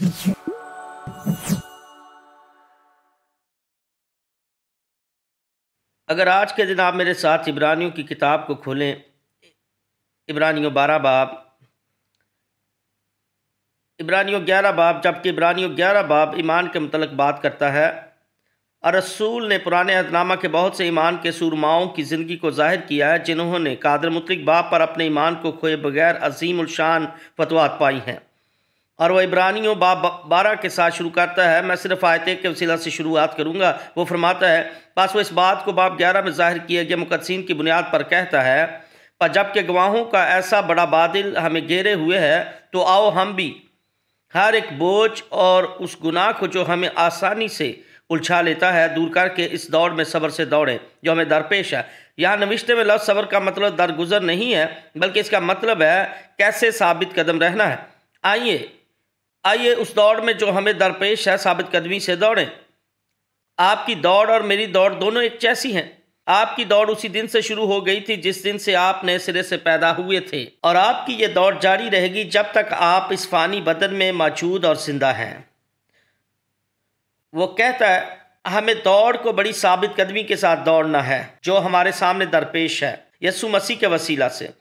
अगर आज के दिन आप मेरे साथ इब्रानियों की किताब को खोलें, इब्रानियों 12 बाब, इब्रानियों 11 बाब, जबकि इब्रानियों 11 बाब ईमान के मुतल्लिक़ बात करता है। और रसूल ने पुराने अहदनामा के बहुत से ईमान के सूरमाओं की ज़िंदगी को ज़ाहिर किया है, जिन्होंने कादिर मुतलक बाप पर अपने ईमान को खोए बगैर अजीम उल शान फतवात पाई हैं। और वह इब्रानियों बाब 12 के साथ शुरू करता है। मैं सिर्फ आयत के वसीला से शुरुआत करूँगा। वो फरमाता है, बस वो इस बात को बाब 11 में ज़ाहिर किया गया मुक़द्दसीन की बुनियाद पर कहता है, पर जबकि गवाहों का ऐसा बड़ा बादल हमें घेरे हुए है, तो आओ हम भी हर एक बोझ और उस गुनाह को जो हमें आसानी से उलझा लेता है दूर करके इस दौड़ में सब्र से दौड़ें जो हमें दरपेश है। यहाँ नविश्ते में लफ्ज़ सब्र का मतलब दरगुजर नहीं है, बल्कि इसका मतलब है कैसे साबित कदम रहना है। आइए उस दौड़ में जो हमें दरपेश है साबित कदमी से दौड़ें। आपकी दौड़ और मेरी दौड़ दोनों एक जैसी हैं। आपकी दौड़ उसी दिन से शुरू हो गई थी जिस दिन से आप नए सिरे से पैदा हुए थे, और आपकी ये दौड़ जारी रहेगी जब तक आप इस फ़ानी बदन में मौजूद और जिंदा हैं। वो कहता है, हमें दौड़ को बड़ी साबित कदमी के साथ दौड़ना है जो हमारे सामने दरपेश है यीशु मसीह के वसीला से।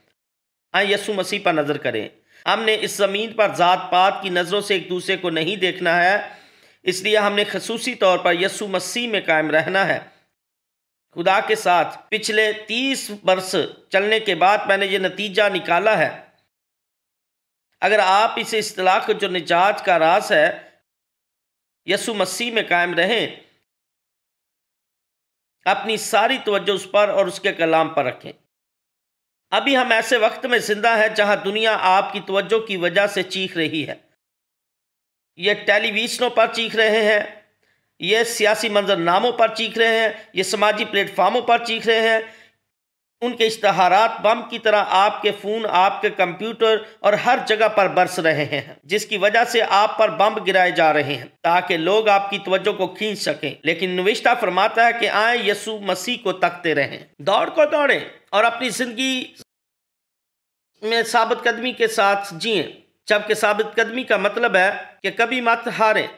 आए यीशु मसीह पर नज़र करें। हमने इस ज़मीन पर ज़ात पात की नज़रों से एक दूसरे को नहीं देखना है, इसलिए हमने खसूसी तौर पर यीशु मसीह में कायम रहना है। खुदा के साथ पिछले 30 वर्ष चलने के बाद मैंने ये नतीजा निकाला है। अगर आप इस इस्तिलाह को जो निजात का राज है यीशु मसीह में कायम रहें, अपनी सारी तवज्जो उस पर और उसके कलाम पर रखें। अभी हम ऐसे वक्त में जिंदा हैं जहां दुनिया आपकी तवज्जो की वजह से चीख रही है। ये टेलीविजनों पर चीख रहे हैं, ये सियासी मंजरनामों पर चीख रहे हैं, ये समाजी प्लेटफार्मों पर चीख रहे हैं। उनके इश्तहारात बम की तरह आपके फ़ोन, आपके कंप्यूटर और हर जगह पर बरस रहे हैं, जिसकी वजह से आप पर बम गिराए जा रहे हैं ताकि लोग आपकी तवज्जो को खींच सकें। लेकिन नविश्ता फरमाता है कि आए यीशु मसीह को तकते रहें, दौड़ को दौड़ें और अपनी ज़िंदगी में साबित कदमी के साथ जिएं। जबकि साबित कदमी का मतलब है कि कभी मत हारें,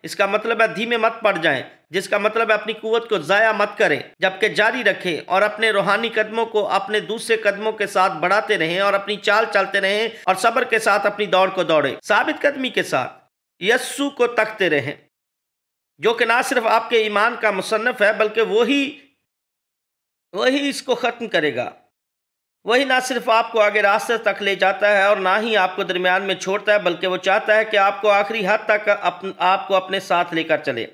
इसका मतलब है धीमे मत पड़ जाएं, जिसका मतलब है अपनी कुव्वत को ज़ाया मत करें, जबकि जारी रखें और अपने रूहानी कदमों को अपने दूसरे कदमों के साथ बढ़ाते रहें और अपनी चाल चलते रहें और सब्र के साथ अपनी दौड़ को दौड़ें। साबित कदमी के साथ यस्सु को तकते रहें, जो कि ना सिर्फ आपके ईमान का मुसन्नफ है, बल्कि वही इसको ख़त्म करेगा। वही ना सिर्फ आपको आगे रास्ते तक ले जाता है और ना ही आपको दरमियान में छोड़ता है, बल्कि वो चाहता है कि आपको आखिरी हद तक आपको अपने साथ लेकर चले।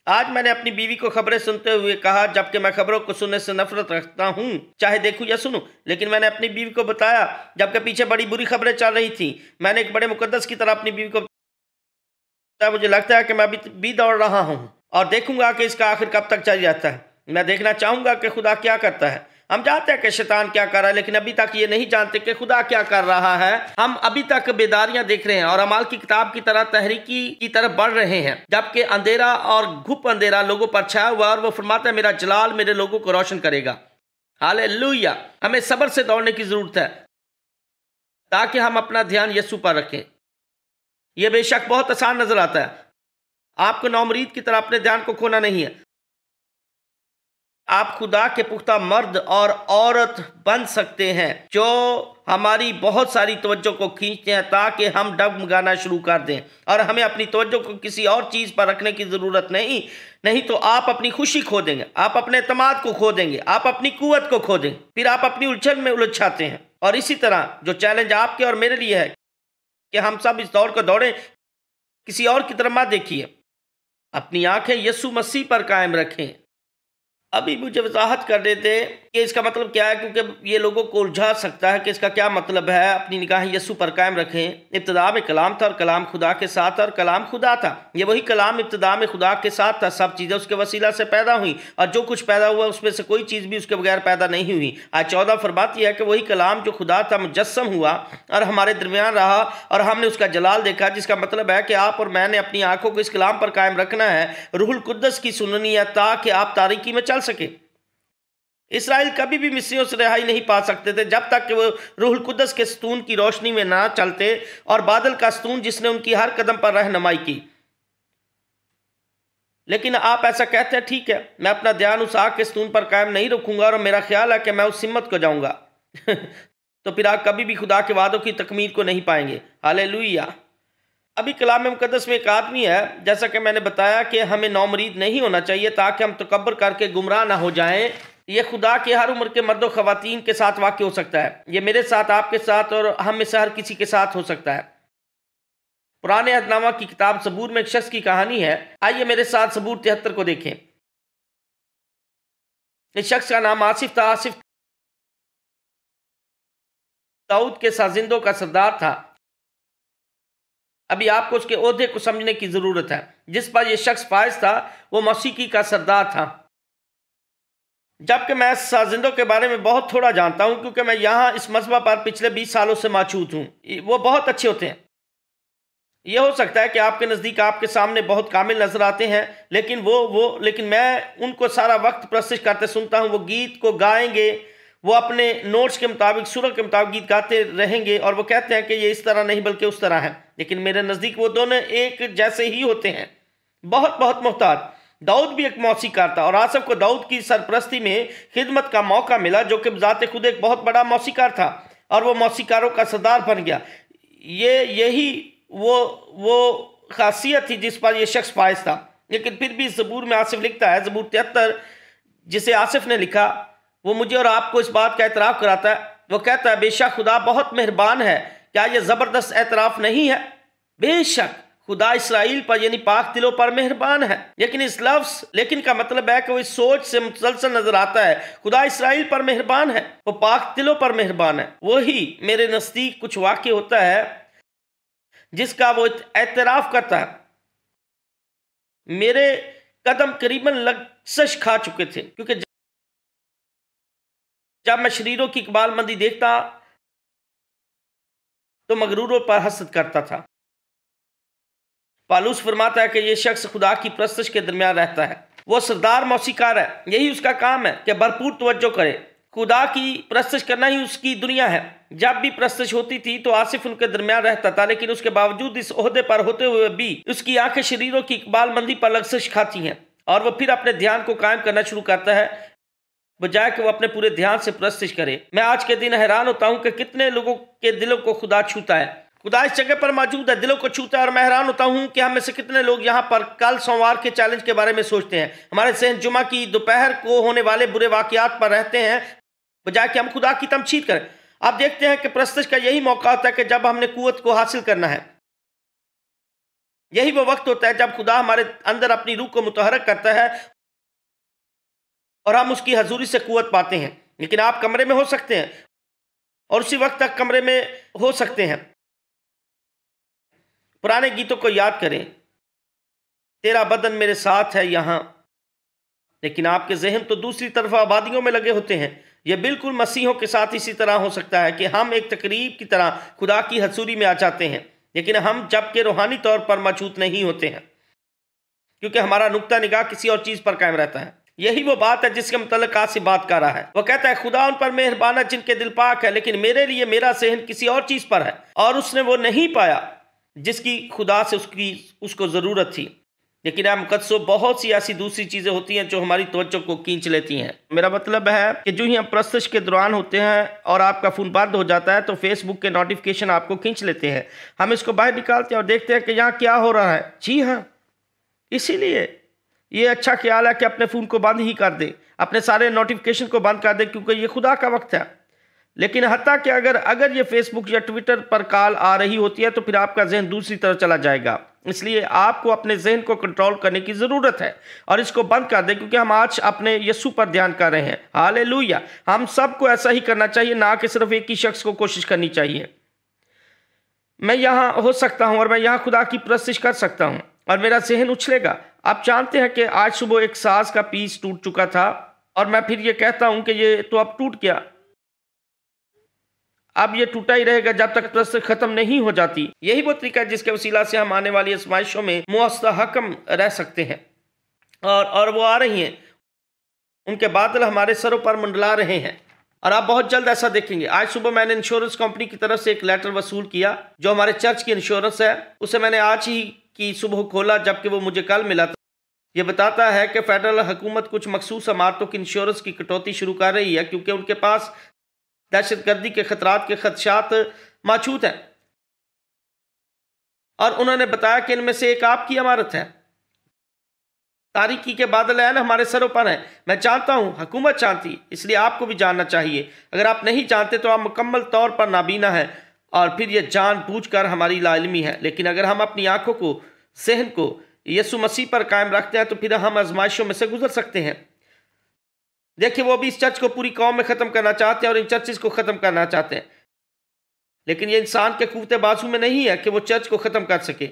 आज मैंने अपनी बीवी को खबरें सुनते हुए कहा, जबकि मैं खबरों को सुनने से नफरत रखता हूँ, चाहे देखूं या सुनूं, लेकिन मैंने अपनी बीवी को बताया जबकि पीछे बड़ी बुरी खबरें चल रही थी। मैंने एक बड़े मुकद्दस की तरह अपनी बीवी को बताया, मुझे लगता है कि मैं अभी भी दौड़ रहा हूँ और देखूंगा कि इसका आखिर कब तक चल जाता है। मैं देखना चाहूँगा कि खुदा क्या करता है। हम जानते हैं कि शैतान क्या कर रहा है, लेकिन अभी तक ये नहीं जानते कि खुदा क्या कर रहा है। हम अभी तक बेदारियां देख रहे हैं और अमाल की किताब की तरह तहरीकी की तरफ बढ़ रहे हैं, जबकि अंधेरा और घुप अंधेरा लोगों पर छाया हुआ और वो फरमाता है, मेरा जलाल मेरे लोगों को रोशन करेगा। हालेलुया। हमें सब्र से दौड़ने की जरूरत है ताकि हम अपना ध्यान यीशु पर रखें। यह बेशक बहुत आसान नजर आता है। आपको नौमरीद की तरह अपने ध्यान को खोना नहीं है। आप खुदा के पुख्ता मर्द और औरत बन सकते हैं जो हमारी बहुत सारी तवज्जो को खींचते हैं ताकि हम डगमगाना शुरू कर दें और हमें अपनी तवज्जो को किसी और चीज़ पर रखने की ज़रूरत नहीं तो आप अपनी खुशी खो देंगे, आप अपने एतमाद को खो देंगे, आप अपनी कुव्वत को खो देंगे, फिर आप अपनी उलझन में उलझ जाते हैं। और इसी तरह जो चैलेंज आपके और मेरे लिए है कि हम सब इस दौड़ को दौड़ें, किसी और की तरफ मत देखिए, अपनी आंखें यीशु मसीह पर कायम रखें। अभी मुझे वजाहत कर रहे थे कि इसका मतलब क्या है, क्योंकि ये लोगों को उलझा सकता है कि इसका क्या मतलब है। अपनी निगाहें यीशु पर कायम रखें। इब्तिदा में कलाम था और कलाम खुदा के साथ था और कलाम खुदा था। ये वही कलाम इब्तिदा में खुदा के साथ था। सब चीज़ें उसके वसीला से पैदा हुई और जो कुछ पैदा हुआ उसमें से कोई चीज़ भी उसके बगैर पैदा नहीं हुई। आज 14 फरमाती है कि वही कलाम जो खुदा था मुजस्सम हुआ और हमारे दरमियान रहा और हमने उसका जलाल देखा, जिसका मतलब है कि आप और मैंने अपनी आंखों को इस कलाम पर कायम रखना है। रूहुल कुद्दस की सुननी है ताकि आप तारीकी में चल सके। इसराइल कभी भी मिस्रियों से रिहाई नहीं पा सकते थे जब तक कि वो रूहुल कुद्दस के स्तून की रोशनी में ना चलते और बादल का स्तून जिसने उनकी हर कदम पर रहनुमाई की। लेकिन आप ऐसा कहते हैं, ठीक है, मैं अपना ध्यान उस आग के स्तून पर कायम नहीं रखूंगा और मेरा ख्याल है कि मैं उस हिम्मत को जाऊंगा तो फिर आप कभी भी खुदा के वादों की तकमील को नहीं पाएंगे। हालेलुया। अभी कलाम मुकद्दस में एक आदमी है, जैसा कि मैंने बताया कि हमें नौमरीद नहीं होना चाहिए ताकि हम तकब्बर करके गुमराह ना हो जाएं। ये खुदा के हर उम्र के मर्दों खवातीन के साथ वाक़ई हो सकता है। ये मेरे साथ, आपके साथ और हम में से हर किसी के साथ हो सकता है। पुराने अहदनामा की किताब ज़बूर में एक शख्स की कहानी है। आइए मेरे साथ ज़बूर 73 को देखें। इस शख्स का नाम आसिफ था। आसिफ दाऊद के साजिंदों का सरदार था। अभी आपको उसके ओहदे को समझने की ज़रूरत है। जिस पर यह शख्स फायज था वो मौसीकी का सरदार था। जबकि मैं साजिंदों के बारे में बहुत थोड़ा जानता हूं क्योंकि मैं यहाँ इस मसबा पर पिछले 20 सालों से मौजूद हूँ। वो बहुत अच्छे होते हैं। यह हो सकता है कि आपके नज़दीक, आपके सामने बहुत कामिल नजर आते हैं, लेकिन मैं उनको सारा वक्त प्रस्तुत करते सुनता हूँ। वो गीत को गाएंगे, वो अपने नोट्स के मुताबिक, सुरों के मुताबिक गीत गाते रहेंगे और वो कहते हैं कि ये इस तरह नहीं बल्कि उस तरह है। लेकिन मेरे नज़दीक वो दोनों एक जैसे ही होते हैं, बहुत बहुत मोहताज। दाऊद भी एक मौसीकार था और आसिफ को दाऊद की सरपरस्ती में खिदमत का मौका मिला, जो कि ज़ाते खुद एक बहुत बड़ा मौसीकार था और वो मौसीकारों का सरदार बन गया। यही वो खासियत थी जिस पर यह शख्स फायज था। लेकिन फिर भी ज़बूर में आसिफ लिखता है, ज़बूर 73 जिसे आसिफ ने लिखा, वो मुझे और आपको इस बात का एतराफ़ कराता है। वो कहता है, बेशक खुदा बहुत मेहरबान है। क्या यह ज़बरदस्त एतराफ़ नहीं है? बेशक खुदा इसराइल पर यानी पाक दिलों पर मेहरबान है। लेकिन इस लेकिन का मतलब है कि वो इस सोच से मुसलसल नजर आता है, खुदा इसराइल पर मेहरबान है, वो पाक दिलों पर मेहरबान है। वही मेरे नज़दीक कुछ वाक़ई होता है जिसका वो एतराफ़ करता है। मेरे कदम करीबन लग़ज़श खा चुके थे क्योंकि जब मैं शरीरों की इकबालमंदी देखता तो मगरूरों पर हसद करता था। पालूस फरमाता है कि यह शख्स खुदा की प्रस्तश के दरमियान रहता है। वो सरदार मौसीकार है, यही उसका काम है कि भरपूर तवज्जो करे। खुदा की प्रस्तश करना ही उसकी दुनिया है। जब भी प्रस्तश होती थी तो आसिफ उनके दरमियान रहता था, लेकिन उसके बावजूद इस ओहदे पर होते हुए भी उसकी आंखें शरीरों की इकबालमंदी पर लग़ज़श खाती हैं और वो फिर अपने ध्यान को कायम करना शुरू करता है बजाय कि वो अपने पूरे ध्यान से प्रस्तश करे। मैं आज के दिन हैरान होता हूँ कि कितने लोगों के दिलों को खुदा छूता है। खुदा इस जगह पर मौजूद है, दिलों को छूता है और मैं हैरान होता हूँ कि हम में से कितने लोग यहाँ पर कल सोमवार के चैलेंज के बारे में सोचते हैं। हमारे ज़हन जुमा की दोपहर को होने वाले बुरे वाक़यात पर रहते हैं बजाय कि हम खुदा की तमजीद करें। आप देखते हैं कि प्रस्तश का यही मौका होता है कि जब हमने कुव्वत को हासिल करना है। यही वो वक्त होता है जब खुदा हमारे अंदर अपनी रूह को मुतहरक करता है और हम उसकी हजूरी से कुव्वत पाते हैं। लेकिन आप कमरे में हो सकते हैं और उसी वक्त तक कमरे में हो सकते हैं। पुराने गीतों को याद करें, तेरा बदन मेरे साथ है यहाँ, लेकिन आपके जहन तो दूसरी तरफ आबादियों में लगे होते हैं। यह बिल्कुल मसीहों के साथ इसी तरह हो सकता है कि हम एक तकरीब की तरह खुदा की हजूरी में आ जाते हैं, लेकिन हम जबकि रूहानी तौर पर मौजूद नहीं होते हैं क्योंकि हमारा नुक्ता निगाह किसी और चीज़ पर कायम रहता है। यही वो बात है जिसके मुतल्लिक़ आसिफ बात कर रहा है। वो कहता है, खुदा उन पर मेहरबान है जिनके दिल पाक है, लेकिन मेरे लिए मेरा ज़हन किसी और चीज़ पर है और उसने वो नहीं पाया जिसकी खुदा से उसको ज़रूरत थी। लेकिन मुक़द्दसों, बहुत सी ऐसी दूसरी चीज़ें होती हैं जो हमारी तवज्जो को खींच लेती हैं। मेरा मतलब है कि जो ही हम प्रस्तश के दौरान होते हैं और आपका फ़ोन बंद हो जाता है तो फेसबुक के नोटिफिकेशन आपको खींच लेते हैं। हम इसको बाहर निकालते हैं और देखते हैं कि यहाँ क्या हो रहा है। जी हाँ, इसीलिए ये अच्छा ख्याल है कि अपने फ़ोन को बंद ही कर दे, अपने सारे नोटिफिकेशन को बंद कर दे, क्योंकि ये खुदा का वक्त है। लेकिन हत्ता कि अगर ये फेसबुक या ट्विटर पर कॉल आ रही होती है तो फिर आपका जहन दूसरी तरफ चला जाएगा। इसलिए आपको अपने जहन को कंट्रोल करने की ज़रूरत है और इसको बंद कर दें, क्योंकि हम आज अपने यीशु पर ध्यान कर रहे हैं। हालेलुया। हम सबको ऐसा ही करना चाहिए, ना कि सिर्फ एक ही शख्स को कोशिश करनी चाहिए। मैं यहाँ हो सकता हूँ और मैं यहाँ खुदा की प्रस्तश कर सकता हूँ और मेरा जहन उछलेगा। आप जानते हैं कि आज सुबह एक साज का पीस टूट चुका था और मैं फिर ये कहता हूँ कि ये तो अब टूट गया, अब ये टूटा ही रहेगा जब तक प्रस्तश खत्म नहीं हो जाती। यही वो तरीका है जिसके वसीला से हम आने वाली आजमाइशों में मुस्तहकम रह सकते हैं और वो आ रही हैं। उनके बादल हमारे सरों पर मंडला रहे हैं और आप बहुत जल्द ऐसा देखेंगे। आज सुबह मैंने इंश्योरेंस कंपनी की तरफ से एक लेटर वसूल किया जो हमारे चर्च की इंश्योरेंस है, उसे मैंने आज ही की सुबह खोला जबकि वो मुझे कल मिला था। ये बताता है कि फेडरल हुकूमत कुछ मखसूस इमारतों की इंश्योरेंस की कटौती शुरू कर रही है क्योंकि उनके पास दहशतगर्दी के खतरात के खदशात मौजूद हैं और उन्होंने बताया कि इनमें से एक आपकी इमारत है। तारीकी के बादल है ना हमारे सरों पर हैं। मैं जानता हूं, हुकूमत जानती, इसलिए आपको भी जानना चाहिए। अगर आप नहीं जानते तो आप मुकम्मल तौर पर नाबीना हैं और फिर यह जानबूझकर हमारी लाइल्मी है। लेकिन अगर हम अपनी आंखों को, सहन को यीशु मसीह पर कायम रखते हैं तो फिर हम आजमाइशों में से गुजर सकते हैं। देखिए, वो भी इस चर्च को पूरी कौम में ख़त्म करना चाहते हैं और इन चर्चेस को ख़त्म करना चाहते हैं, लेकिन ये इंसान के कुव्वते बाजू में नहीं है कि वो चर्च को ख़त्म कर सके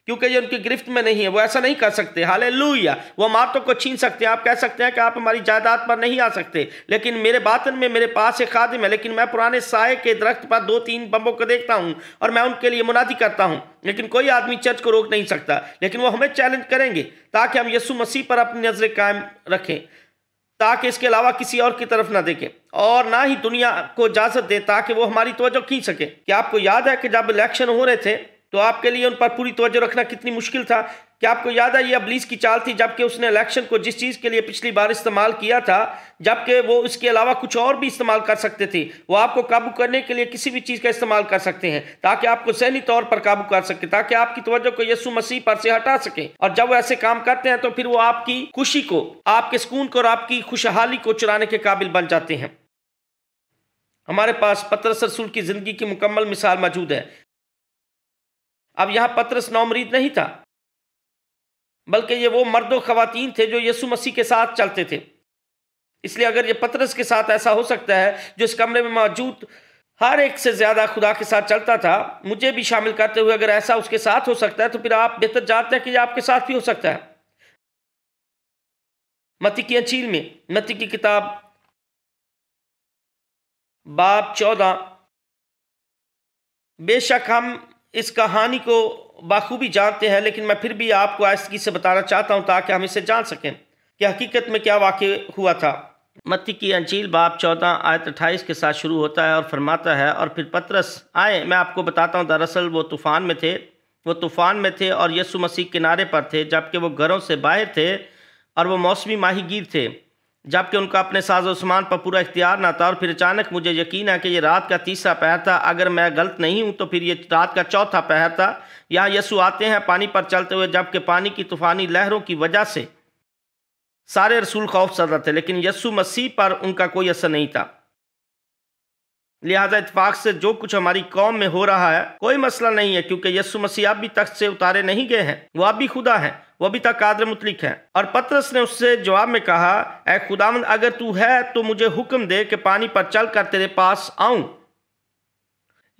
क्योंकि ये उनकी गिरफ्त में नहीं है। वो ऐसा नहीं कर सकते। हालेलुया। वो इमारतों को छीन सकते हैं। आप कह सकते हैं कि आप हमारी जायदाद पर नहीं आ सकते, लेकिन मेरे बातन में मेरे पास एक खादिम है। लेकिन मैं पुराने साए के दरख्त पर 2-3 बम्बों को देखता हूं और मैं उनके लिए मुनादी करता हूं, लेकिन कोई आदमी चर्च को रोक नहीं सकता। लेकिन वो हमें चैलेंज करेंगे ताकि हम यीशु मसीह पर अपनी नजरें कायम रखें, ताकि इसके अलावा किसी और की तरफ ना देखें और ना ही दुनिया को इजाजत दें ताकि वो हमारी तवज्जो खींच सके। क्या आपको याद है कि जब इलेक्शन हो रहे थे तो आपके लिए उन पर पूरी तवज्जो रखना कितनी मुश्किल था? क्या आपको याद है ये इब्लीस की चाल थी, जबकि उसने इलेक्शन को जिस चीज़ के लिए पिछली बार इस्तेमाल किया था, जबकि वो इसके अलावा कुछ और भी इस्तेमाल कर सकते थे। वो आपको काबू करने के लिए किसी भी चीज़ का इस्तेमाल कर सकते हैं ताकि आपको ज़हनी तौर पर काबू कर सके, ताकि आपकी तवज्जो को यीशु मसीह पर से हटा सके। और जब वो ऐसे काम करते हैं तो फिर वो आपकी खुशी को, आपके सुकून को और आपकी खुशहाली को चुराने के काबिल बन जाते हैं। हमारे पास पतरस रसूल की ज़िंदगी की मुकम्मल मिसाल मौजूद है। अब यहां पतरस नौमरीद नहीं था, बल्कि ये वो मर्द और खवातीन थे जो यीशु मसीह के साथ चलते थे। इसलिए अगर ये पतरस के साथ ऐसा हो सकता है जो इस कमरे में मौजूद हर एक से ज्यादा खुदा के साथ चलता था, मुझे भी शामिल करते हुए अगर ऐसा उसके साथ हो सकता है तो फिर आप बेहतर जानते हैं कि ये आपके साथ भी हो सकता है। मत्ती की अंजील में, मत्ती की किताब बाब 14, बेशक हम इस कहानी को बाखूबी जानते हैं, लेकिन मैं फिर भी आपको आहिस्तगी से बताना चाहता हूं ताकि हम इसे जान सकें कि हकीकत में क्या वाक़या हुआ था। मत्ती की अंजील बाब 14 आयत 28 के साथ शुरू होता है और फरमाता है, और फिर पतरस आए। मैं आपको बताता हूं, दरअसल वो तूफ़ान में थे और यीशु मसीह किनारे पर थे, जबकि वो घरों से बाहर थे और वो मौसमी माहीगीर थे, जबकि उनका अपने साजो सामान पर पूरा इख्तियार ना था। और फिर अचानक मुझे यकीन है कि ये रात का तीसरा पहर था। अगर मैं गलत नहीं हूँ तो फिर ये रात का चौथा पहर था। यहाँ यीशु आते हैं पानी पर चलते हुए, जबकि पानी की तूफ़ानी लहरों की वजह से सारे रसूल खौफज़दा थे, लेकिन यीशु मसीह पर उनका कोई असर नहीं था। लिहाजा इत्तेफाक से जो कुछ हमारी कौम में हो रहा है कोई मसला नहीं है, क्योंकि यीशु मसीह अब भी तख्त से उतारे नहीं गए हैं। वो अब भी खुदा हैं, वो अभी तक कादिर मुतलिक है। और पतरस ने उससे जवाब में कहा, ऐ खुदावंद, अगर तू है तो मुझे हुक्म दे कि पानी पर चलकर तेरे पास आऊं।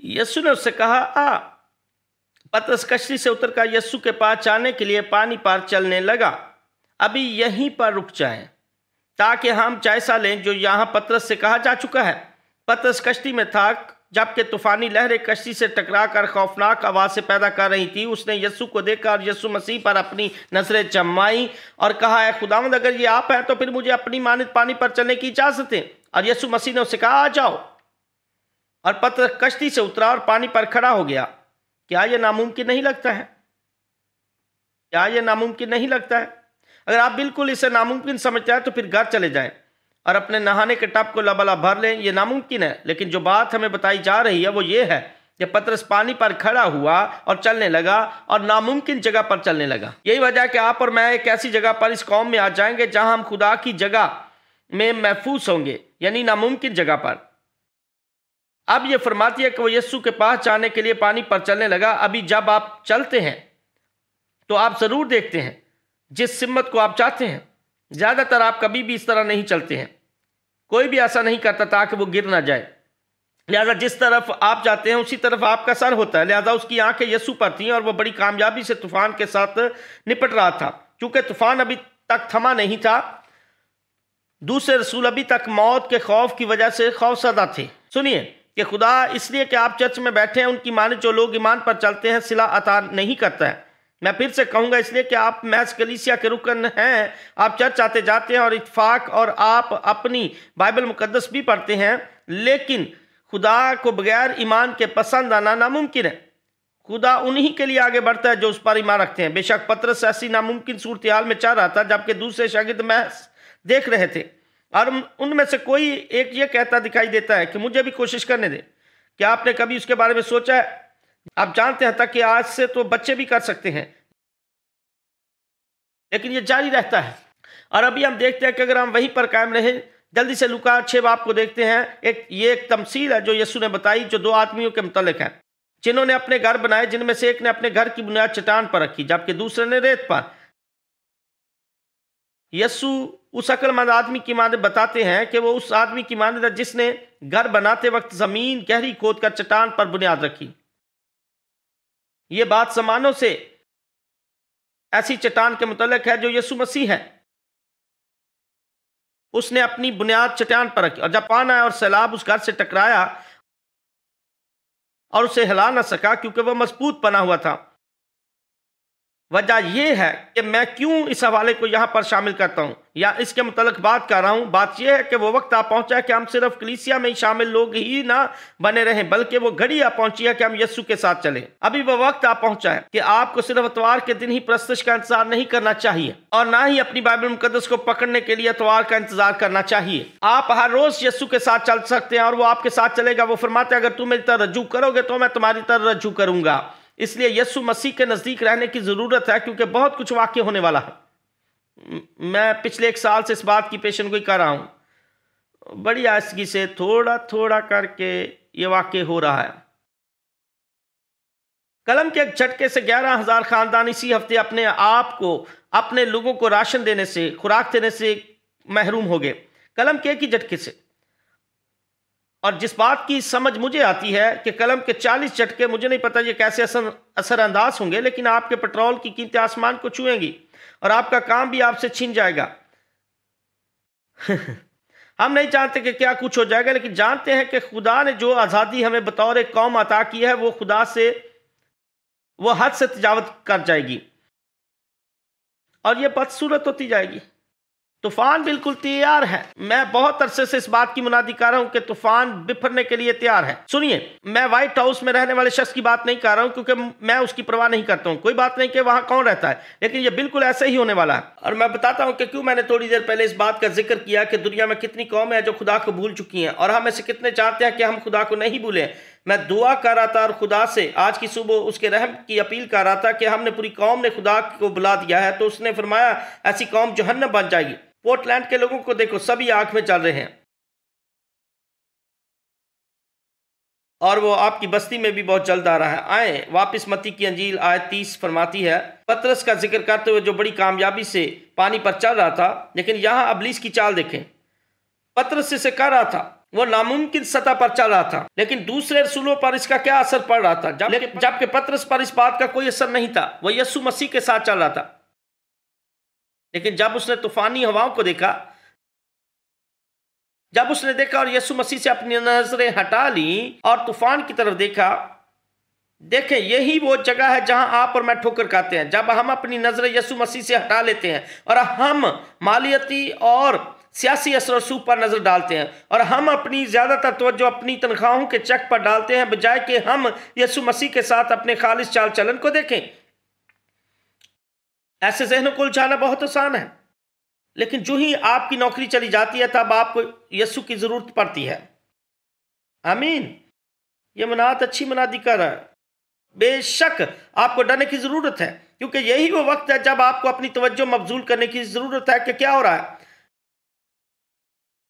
यीशु ने उससे कहा, आ। पतरस कश्ती से उतरकर यीशु के पास जाने के लिए पानी पर चलने लगा। अभी यहीं पर रुक जाएं ताकि हम जायजा लें जो यहाँ पतरस से कहा जा चुका है। पतरस कश्ती में था, जबकि तूफानी लहरें कश्ती से टकराकर खौफनाक आवाज़ से पैदा कर रही थी। उसने यीशु को देखा और यीशु मसीह पर अपनी नजरें जमाई और कहा, ऐ खुदावंद, अगर ये आप हैं तो फिर मुझे अपनी मानित पानी पर चलने की इजाज़त दें। और यीशु मसीह ने उससे कहा, आ जाओ। और पतरस कश्ती से उतरा और पानी पर खड़ा हो गया। क्या यह नामुमकिन नहीं लगता है? क्या यह नामुमकिन नहीं लगता है? अगर आप बिल्कुल इसे नामुमकिन समझते हैं तो फिर घर चले जाएं और अपने नहाने के टब को लबालब भर लें। यह नामुमकिन है, लेकिन जो बात हमें बताई जा रही है वो ये है कि पतरस पानी पर खड़ा हुआ और चलने लगा और नामुमकिन जगह पर चलने लगा। यही वजह है कि आप और मैं एक ऐसी जगह पर इस कौम में आ जाएंगे जहां हम खुदा की जगह में महफूज होंगे, यानी नामुमकिन जगह पर। अब यह फरमाती है कि वो यीशु के पास जाने के लिए पानी पर चलने लगा। अभी जब आप चलते हैं तो आप ज़रूर देखते हैं जिस सिम्मत को आप चाहते हैं। ज़्यादातर आप कभी भी इस तरह नहीं चलते हैं, कोई भी ऐसा नहीं करता ताकि वो गिर ना जाए। लिहाजा जिस तरफ आप जाते हैं उसी तरफ आपका सर होता है। लिहाजा उसकी आंखें यीशु पर थीं और वो बड़ी कामयाबी से तूफान के साथ निपट रहा था। क्योंकि तूफान अभी तक थमा नहीं था, दूसरे रसूल अभी तक मौत के खौफ की वजह से खौफज़दा थे। सुनिए कि खुदा इसलिए कि आप चर्च में बैठे हैं, उनकी माने जो लोग ईमान पर चलते हैं सिला अता नहीं करता है। मैं फिर से कहूँगा इसलिए कि आप महज कलीसिया के रुकन हैं, आप चर्च आते जाते हैं और इत्फाक, और आप अपनी बाइबल मुकद्दस भी पढ़ते हैं, लेकिन खुदा को बगैर ईमान के पसंद आना नामुमकिन है। खुदा उन्हीं के लिए आगे बढ़ता है जो उस पर ईमान रखते हैं। बेशक पतरस ऐसी नामुमकिन सूरत हाल में चल रहा था, जबकि दूसरे शागिर्द महज देख रहे थे, और उनमें से कोई एक ये कहता दिखाई देता है कि मुझे भी कोशिश करने दे। क्या आपने कभी उसके बारे में सोचा है? आप जानते हैं तक कि आज से तो बच्चे भी कर सकते हैं, लेकिन ये जारी रहता है। और अभी हम देखते हैं कि अगर हम वहीं पर कायम रहे, जल्दी से लूका 6 बाब को देखते हैं। एक तमसील है जो यीशु ने बताई, जो 2 आदमियों के मुतल्लिक है, जिन्होंने अपने घर बनाए, जिनमें से एक ने अपने घर की बुनियाद चट्टान पर रखी, जबकि दूसरे ने रेत पर। यीशु उस अक्लमंद आदमी की मानद बताते हैं कि वो उस आदमी की मानद है जिसने घर बनाते वक्त जमीन गहरी खोदकर चट्टान पर बुनियाद रखी। ये बात ज़मानों से ऐसी चट्टान के मुतल्लिक है जो यीशु मसीह है। उसने अपनी बुनियाद चट्टान पर रखी, और जब पानी आया और सैलाब उस घर से टकराया और उसे हिला न सका, क्योंकि वह मजबूत बना हुआ था। वजह यह है कि मैं क्यों इस हवाले को यहाँ पर शामिल करता हूँ या इसके मुतल्लिक बात कर रहा हूँ। बात यह है कि वो वक्त आ पहुँचा है कि हम सिर्फ कलीसिया में ही शामिल लोग ही ना बने रहें, बल्कि वो घड़ी आ पहुँची है कि हम यीशु के साथ चलें। अभी वो वक्त आ पहुँचा है कि आपको सिर्फ इतवार के दिन ही प्रस्तुत का इंतजार नहीं करना चाहिए, और ना ही अपनी बाइबल मुकद्दस को पकड़ने के लिए इतवार का इंतजार करना चाहिए। आप हर रोज यीशु के साथ चल सकते हैं और वो आपके साथ चलेगा। वो फरमाते हैं, अगर तुम मेरी तरह रज्जू करोगे तो मैं तुम्हारी तरह रज्जू करूंगा। इसलिए यीशु मसीह के नज़दीक रहने की ज़रूरत है, क्योंकि बहुत कुछ वाक़ई होने वाला है। मैं पिछले 1 साल से इस बात की पेशेनगोई कर रहा हूँ, बड़ी आहिस्तगी से, थोड़ा थोड़ा करके ये वाक़ई हो रहा है। कलम के एक झटके से 11,000 ख़ानदान इसी हफ्ते अपने आप को, अपने लोगों को राशन देने से, खुराक देने से महरूम हो गए, कलम के एक ही झटके से। और जिस बात की समझ मुझे आती है कि कलम के 40 झटके, मुझे नहीं पता ये कैसे असरअंदाज होंगे, लेकिन आपके पेट्रोल की कीमतें आसमान को छुएंगी और आपका काम भी आपसे छीन जाएगा। हम नहीं जानते कि क्या कुछ हो जाएगा, लेकिन जानते हैं कि खुदा ने जो आज़ादी हमें बतौर एक कौम अता की है, वो खुदा से, वो हद से तजावत कर जाएगी और ये बदसूरत होती जाएगी। तूफान बिल्कुल तैयार है। मैं बहुत अरसे से इस बात की मुनादी कर रहा हूं कि तूफान बिफरने के लिए तैयार है। सुनिए, मैं व्हाइट हाउस में रहने वाले शख्स की बात नहीं कर रहा हूं, क्योंकि मैं उसकी परवाह नहीं करता हूं। कोई बात नहीं कि वहां कौन रहता है, लेकिन यह बिल्कुल ऐसे ही होने वाला है। और मैं बताता हूं कि क्यों मैंने थोड़ी देर पहले इस बात का जिक्र किया कि दुनिया में कितनी कौमें हैं जो खुदा को भूल चुकी हैं, और हम ऐसे कितने चाहते हैं कि हम खुदा को नहीं भूलें। मैं दुआ कर रहा था और खुदा से आज की सुबह उसके रहम की अपील कर रहा था कि हमने पूरी कौम ने खुदा को बुला दिया है, तो उसने फरमाया ऐसी कौम जहन्नम बन जाएगी। पोर्टलैंड के लोगों को देखो, सभी आंख में चल रहे हैं, और वो आपकी बस्ती में भी बहुत जल्द आ रहा है। आए वापस मत्ती की अंजील आयत 30 फरमाती है, पतरस का जिक्र करते हुए जो बड़ी कामयाबी से पानी पर चल रहा था, लेकिन यहां अबलीस की चाल देखें। पतरस इसे कर रहा था, वो नामुमकिन सतह पर चल रहा था, लेकिन दूसरे रसूलों पर इसका क्या असर पड़ रहा था, जबकि पतरस पर इस बात का कोई असर नहीं था। वह यीशु मसीह के साथ चल रहा था। लेकिन जब उसने तूफानी हवाओं को देखा, जब उसने देखा और यीशु मसीह से अपनी नजरें हटा ली और तूफान की तरफ देखा, देखें यही वो जगह है जहां आप और मैं ठोकर खाते हैं। जब हम अपनी नजरें यीशु मसीह से हटा लेते हैं और हम मालियती और सियासी असर रसूख पर नजर डालते हैं, और हम अपनी ज्यादातर तवज्जो अपनी तनख्वाहों के चेक पर डालते हैं, बजाय कि हम यीशु मसीह के साथ अपने खालिस चाल चलन को देखें। ऐसे जहनों को उलझाना बहुत आसान है, लेकिन जो ही आपकी नौकरी चली जाती है तब आपको यीशु की जरूरत पड़ती है। आमीन। यह मुनाद अच्छी मुनादी कर रहा है। बेशक आपको डरने की जरूरत है, क्योंकि यही वो वक्त है जब आपको अपनी तवज्जो मबजूल करने की जरूरत है कि क्या हो रहा है।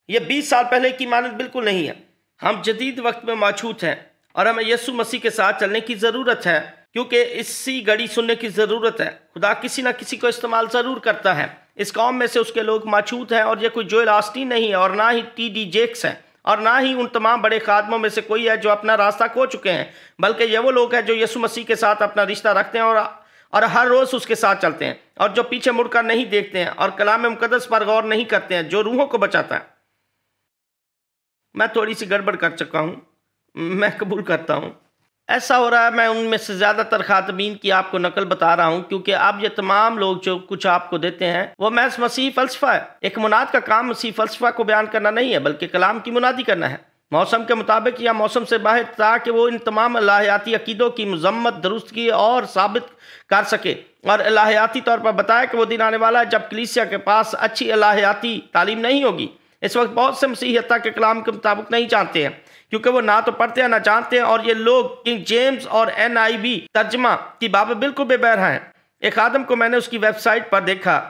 यह 20 साल पहले की मानद बिल्कुल नहीं है। हम जदीद वक्त में मौजूद हैं और हमें यीशु मसीह के साथ चलने की जरूरत है, क्योंकि इसी घड़ी सुनने की ज़रूरत है। खुदा किसी ना किसी को इस्तेमाल ज़रूर करता है। इस कौम में से उसके लोग मौजूद हैं, और ये कोई जोएल ऑस्टीन नहीं है, और ना ही टी.डी. जेक्स है, और ना ही उन तमाम बड़े खादमों में से कोई है जो अपना रास्ता खो चुके हैं, बल्कि ये वो लोग हैं जो यीशु मसीह के साथ अपना रिश्ता रखते हैं और हर रोज़ उसके साथ चलते हैं, और जो पीछे मुड़कर नहीं देखते हैं और कलाम मुकद्दस पर गौर नहीं करते हैं जो रूहों को बचाता है। मैं थोड़ी सी गड़बड़ कर चुका हूँ, मैं कबूल करता हूँ। ऐसा हो रहा है, मैं उनमें से ज़्यादातर खातमीन की आपको नकल बता रहा हूँ, क्योंकि अब ये तमाम लोग जो कुछ आपको देते हैं वो महज मसीह फ़लसफ़ा है। एक मुनाद का काम मसीह फ़लसफ़ा को बयान करना नहीं है, बल्कि कलाम की मुनादी करना है, मौसम के मुताबिक या मौसम से बाहर, ताकि वो इन तमाम इलाहियाती अकीदों की मजम्मत, दुरुस्तगी और साबित कर सके और इलाहियाती तौर पर बताया कि वो दिन आने वाला है जब कलीसिया के पास अच्छी इलाहियाती तालीम नहीं होगी। इस वक्त बहुत से मसीही हत्ता के कलाम के मुताबिक नहीं जानते हैं, क्योंकि वो ना तो पढ़ते हैं ना जानते हैं, और ये लोग किंग जेम्स और NIV तर्जमा की बाबत बिल्कुल बेबहरा हैं। एक आदम को मैंने उसकी वेबसाइट पर देखा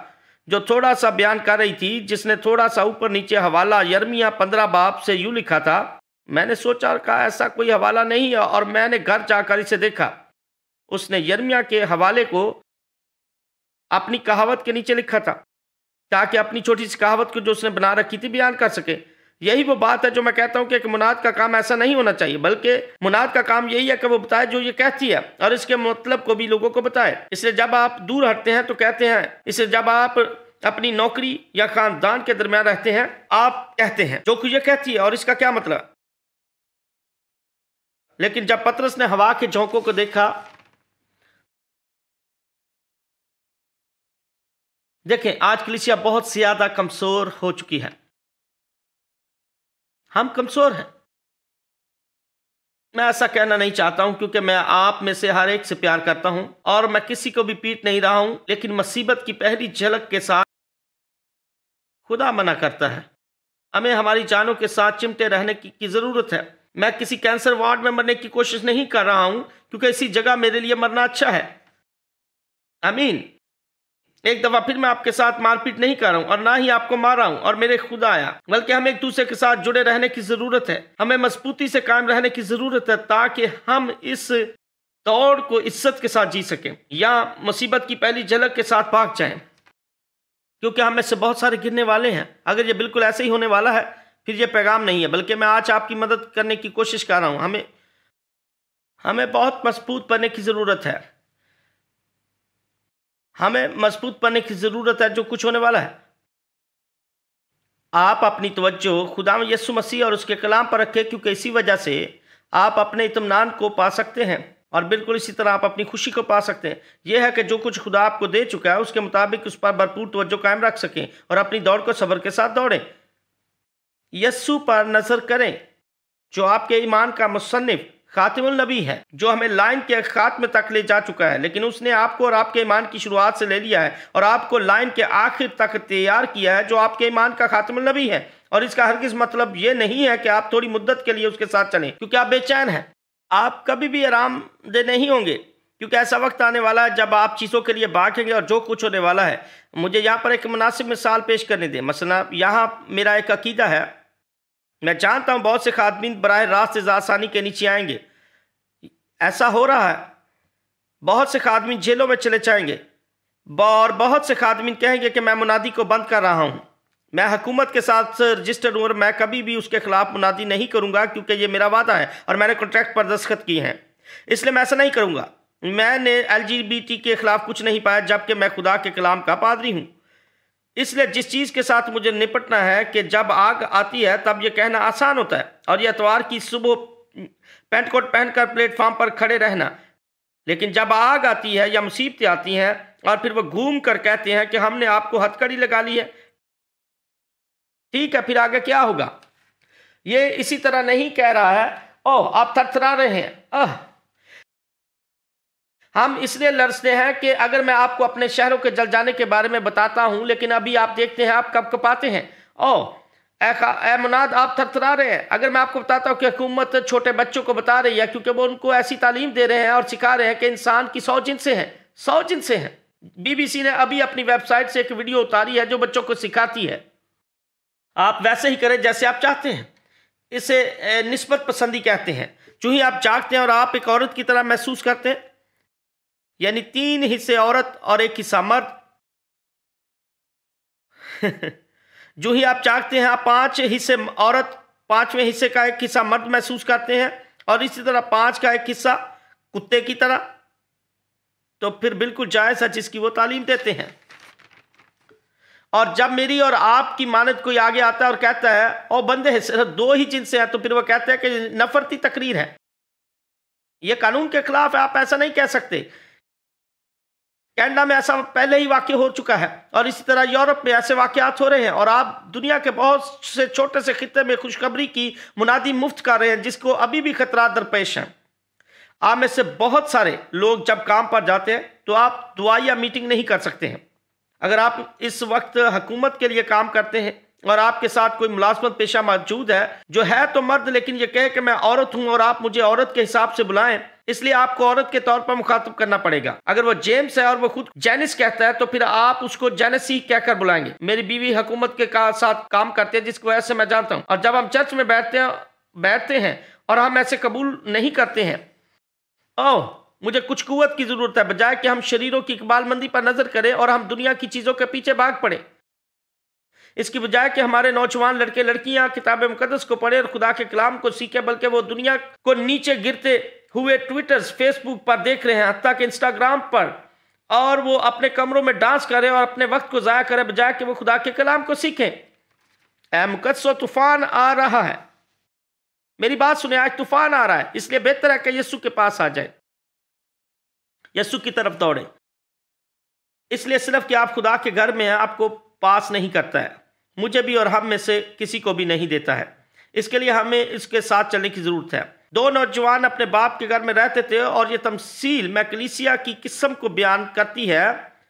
जो थोड़ा सा बयान कर रही थी, जिसने थोड़ा सा ऊपर नीचे हवाला यिर्मयाह 15 बाब से यूँ लिखा था। मैंने सोचा और कहा ऐसा कोई हवाला नहीं है, और मैंने घर जाकर इसे देखा। उसने यिर्मयाह के हवाले को अपनी कहावत के नीचे लिखा था, ताकि अपनी छोटी सी कहावत को जो उसने बना रखी थी बयान कर सके। यही वो बात है जो मैं कहता हूं कि एक मुनाद का काम ऐसा नहीं होना चाहिए, बल्कि मुनाद का काम यही है कि वो बताए जो ये कहती है, और इसके मतलब को भी लोगों को बताए। इसलिए जब आप दूर हटते हैं तो कहते हैं, इसलिए जब आप अपनी नौकरी या खानदान के दरमियान रहते हैं आप कहते हैं जो ये कहती है, और इसका क्या मतलब। लेकिन जब पतरस ने हवा के झोंकों को देखा, देखें आज कलीसिया बहुत ज्यादा कमजोर हो चुकी है। हम कमजोर हैं। मैं ऐसा कहना नहीं चाहता हूं, क्योंकि मैं आप में से हर एक से प्यार करता हूं और मैं किसी को भी पीट नहीं रहा हूं, लेकिन मुसीबत की पहली झलक के साथ खुदा मना करता है। हमें हमारी जानों के साथ चिमटे रहने की जरूरत है। मैं किसी कैंसर वार्ड में मरने की कोशिश नहीं कर रहा हूं, क्योंकि इसी जगह मेरे लिए मरना अच्छा है। आमीन। एक दफा फिर मैं आपके साथ मारपीट नहीं कर रहा हूं और ना ही आपको मार रहा हूं और मेरे खुदा आया, बल्कि हमें एक दूसरे के साथ जुड़े रहने की जरूरत है। हमें मजबूती से कायम रहने की जरूरत है, ताकि हम इस दौड़ को इज्जत के साथ जी सकें या मुसीबत की पहली झलक के साथ भाग जाएं, क्योंकि हम में से बहुत सारे गिरने वाले हैं। अगर ये बिल्कुल ऐसे ही होने वाला है फिर ये पैगाम नहीं है, बल्कि मैं आज आपकी मदद करने की कोशिश कर रहा हूं। हमें बहुत मजबूत बनने की जरूरत है। हमें मजबूत बनने की जरूरत है जो कुछ होने वाला है। आप अपनी तवज्जो खुदावंद यीशु मसीह और उसके कलाम पर रखें, क्योंकि इसी वजह से आप अपने इत्मीनान को पा सकते हैं, और बिल्कुल इसी तरह आप अपनी खुशी को पा सकते हैं। यह है कि जो कुछ खुदा आपको दे चुका है उसके मुताबिक उस पर भरपूर तवज्जो कायम रख सकें और अपनी दौड़ को सब्र के साथ दौड़ें। यीशु पर नजर करें जो आपके ईमान का मुसन्निफ खातिमुल नबी है, जो हमें लाइन के खात्मे तक ले जा चुका है, लेकिन उसने आपको और आपके ईमान की शुरुआत से ले लिया है और आपको लाइन के आखिर तक तैयार किया है, जो आपके ईमान का खातिमुल नबी है। और इसका हरगिज़ मतलब ये नहीं है कि आप थोड़ी मुद्दत के लिए उसके साथ चलें, क्योंकि आप बेचैन हैं। आप कभी भी आरामदेह नहीं होंगे, क्योंकि ऐसा वक्त आने वाला है जब आप चीज़ों के लिए भागेंगे और जो कुछ होने वाला है। मुझे यहाँ पर एक मुनासिब मिसाल पेश करने दें। मसला यहाँ मेरा एक अकीदा है। मैं जानता हूं बहुत से खातमीन बराह रास्त इज़ा आसानी के नीचे आएंगे। ऐसा हो रहा है। बहुत से खातमीन जेलों में चले जाएंगे और बहुत से खातमीन कहेंगे कि मैं मुनादी को बंद कर रहा हूं, मैं हुकूमत के साथ रजिस्टर्ड हूं और मैं कभी भी उसके खिलाफ मुनादी नहीं करूंगा, क्योंकि ये मेरा वादा है और मैंने कॉन्ट्रैक्ट पर दस्तखत किए हैं, इसलिए मैं ऐसा नहीं करूंगा। मैंने LGBT के खिलाफ कुछ नहीं पाया, जबकि मैं खुदा के कलाम का पादरी हूं। इसलिए जिस चीज़ के साथ मुझे निपटना है कि जब आग आती है तब यह कहना आसान होता है, और यह इतवार की सुबह पैंट कोट पहनकर प्लेटफॉर्म पर खड़े रहना, लेकिन जब आग आती है या मुसीबतें आती हैं और फिर वो घूम कर कहते हैं कि हमने आपको हथकड़ी लगा ली है, ठीक है फिर आगे क्या होगा। ये इसी तरह नहीं कह रहा है ओह आप थरथरा रहे हैं, हम इसलिए लड़ते हैं कि अगर मैं आपको अपने शहरों के जल जाने के बारे में बताता हूं, लेकिन अभी आप देखते हैं आप कब कपाते हैं। ओह ए मुनाद आप थरथरा रहे हैं अगर मैं आपको बताता हूं कि हुकूमत छोटे बच्चों को बता रही है, क्योंकि वो उनको ऐसी तालीम दे रहे हैं और सिखा रहे हैं कि इंसान की 100 जिनसें हैं, 100 जिनसें हैं। BBC ने अभी अपनी वेबसाइट से एक वीडियो उतारी है जो बच्चों को सिखाती है। आप वैसे ही करें जैसे आप चाहते हैं। इसे निस्बत पसंदी कहते हैं। जो ही आप जागते हैं और आप एक औरत की तरह महसूस करते हैं, यानी 3 हिस्से औरत और 1 हिस्सा मर्द। जो ही आप चाहते हैं आप 5 हिस्से औरत, 5वें हिस्से का 1 हिस्सा मर्द महसूस करते हैं, और इसी तरह 5 का 1 हिस्सा कुत्ते की तरह। तो फिर बिल्कुल जायज़ है जिसकी वो तालीम देते हैं। और जब मेरी और आपकी मानद कोई आगे आता है और कहता है ओ बंदे सिर्फ 2 ही जिनसे हैं, तो फिर वो कहते हैं कि नफरती तकरीर है। ये कानून के खिलाफ है, आप ऐसा नहीं कह सकते। कनाडा में ऐसा पहले ही वाक़या हो चुका है और इसी तरह यूरोप में ऐसे वाक़यात हो रहे हैं और आप दुनिया के बहुत से छोटे से खित्ते में खुशखबरी की मुनादी मुफ्त कर रहे हैं, जिसको अभी भी खतरा दरपेश हैं। आप में से बहुत सारे लोग जब काम पर जाते हैं तो आप दुआ या मीटिंग नहीं कर सकते हैं। अगर आप इस वक्त हुकूमत के लिए काम करते हैं और आपके साथ कोई मुलाजमत पेशा मौजूद है जो है तो मर्द लेकिन ये कहे कि मैं औरत हूं और आप मुझे औरत के हिसाब से बुलाएं, इसलिए आपको औरत के तौर पर मुखातब करना पड़ेगा। अगर वो जेम्स है और वो खुद जेनिस कहता है तो फिर आप उसको जेनेसी कहकर बुलाएंगे। मेरी बीवी हुकूमत के साथ काम करते हैं जिसको ऐसे मैं जानता हूँ, और जब हम चर्च में बैठते हैं और हम ऐसे कबूल नहीं करते हैं, ओह मुझे कुछ कुव्वत की जरूरत है, बजाय कि हम शरीरों की इकबालमंदी पर नजर करें और हम दुनिया की चीजों के पीछे भाग पड़े। इसकी बजाय कि हमारे नौजवान लड़के लड़कियां किताब मुकद्दस को पढ़े और खुदा के कलाम को सीखे, बल्कि वो दुनिया को नीचे गिरते हुए ट्विटर्स फेसबुक पर देख रहे हैं, हत्ता कि इंस्टाग्राम पर, और वो अपने कमरों में डांस करें और अपने वक्त को ज़ाया करें बजाय कि वो खुदा के कलाम को सीखें। ऐ मुकद्दसो, तूफान आ रहा है। मेरी बात सुने, आज तूफान आ रहा है, इसलिए बेहतर है कि यीशु के पास आ जाए, यीशु की तरफ दौड़े। इसलिए सिर्फ कि आप खुदा के घर में हैं आपको पास नहीं करता है, मुझे भी और हम में से किसी को भी नहीं देता है। इसके लिए हमें इसके साथ चलने की ज़रूरत है। दो नौजवान अपने बाप के घर में रहते थे और ये तमसील मैं कलीसिया की किस्म को बयान करती है।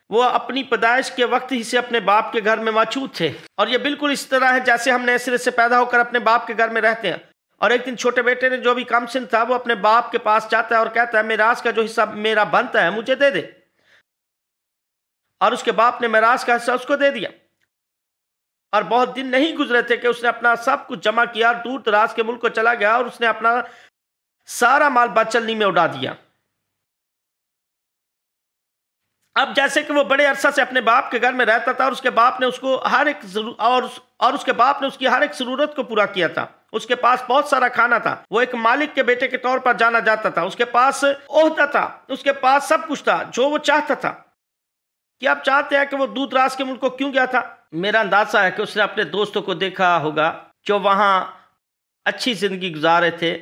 वो अपनी पैदाइश के वक्त ही से अपने बाप के घर में मौजूद थे और ये बिल्कुल इस तरह है जैसे हम नए सिरे से पैदा होकर अपने बाप के घर में रहते हैं। और एक दिन छोटे बेटे ने, जो भी कमसिन था, वो अपने बाप के पास जाता है और कहता है मेराज का जो हिस्सा मेरा बनता है मुझे दे दे। और उसके बाप ने मेराज का हिस्सा उसको दे दिया। और बहुत दिन नहीं गुजरे थे कि उसने अपना सब कुछ जमा किया, दूर दराज के मुल्क को चला गया और उसने अपना सारा माल बदचलनी में उड़ा दिया। अब जैसे कि वो बड़े अरसा से अपने बाप के घर में रहता था और उसके बाप ने उसको हर एक उसके बाप ने उसकी हर एक जरूरत को पूरा किया था। उसके पास बहुत सारा खाना था, वो एक मालिक के बेटे के तौर पर जाना जाता था, उसके पास ओहदा था, उसके पास सब कुछ था जो वो चाहता था। क्या आप चाहते हैं कि वो दूर दराज के मुल्क को क्यों गया था? मेरा अंदाजा है कि उसने अपने दोस्तों को देखा होगा जो वहाँ अच्छी ज़िंदगी गुजार रहे थे।